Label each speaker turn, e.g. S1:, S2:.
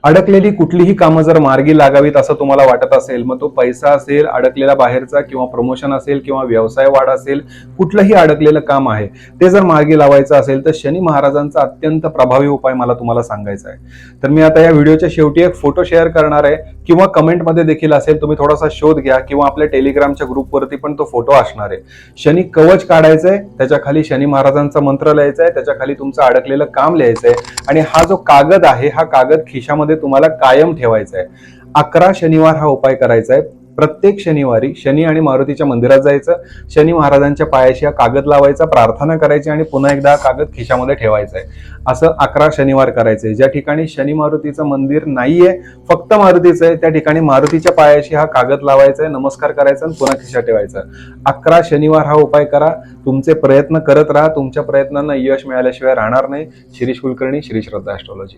S1: अडकलेली कुठलीही कामं जर मार्गी लागावीत असं तुम्हाला वाटत असेल, मग तो पैसा असेल अडकलेला बाहेरचा, किंवा प्रमोशन असेल, किंवा व्यवसाय वाढ असेल, कुठलंही अडकलेलं काम आहे ते जर मार्गी लावायचं असेल तर शनी महाराजांचा अत्यंत प्रभावी उपाय मला तुम्हाला सांगायचा आहे. तर मी आता या व्हिडिओच्या शेवटी एक फोटो शेअर करणार आहे, किंवा कमेंटमध्ये देखील असेल, तुम्ही थोडासा शोध घ्या, किंवा आपल्या टेलिग्रामच्या ग्रुपवरती पण तो फोटो असणार आहे. शनी कवच काढायचंय, त्याच्या खाली शनी महाराजांचा मंत्र लिहायचा आहे, त्याच्या खाली तुमचं अडकलेलं काम लिहायचंय, आणि हा जो कागद आहे हा कागद खिशामध्ये तुम्हाला कायम ठेवायचा आहे. 11 शनिवार हा उपाय करायचा आहे. प्रत्येक शनिवारी शनी आणि मारुतीच्या मंदिरात जायचं, शनी महाराजांच्या पायाशी हा कागद लावायचा, प्रार्थना करायची, आणि पुन्हा एकदा हा कागद खिशामध्ये ठेवायचा आहे. असं 11 शनिवार करायचंय. ज्या ठिकाणी शनी मारुतीचं मंदिर नाहीये, फक्त मारुतीचं आहे, त्या ठिकाणी मारुतीच्या पायाशी हा कागद लावायचा आहे, नमस्कार करायचा आणि पुन्हा खिशात ठेवायचा. 11 शनिवार हा उपाय करा. तुमचे प्रयत्न करत राहा, तुमच्या प्रयत्नांना यश मिळाल्याशिवाय राहणार नाही. शिरीष कुलकर्णी, श्री श्रद्धा ॲस्ट्रॉलॉजी.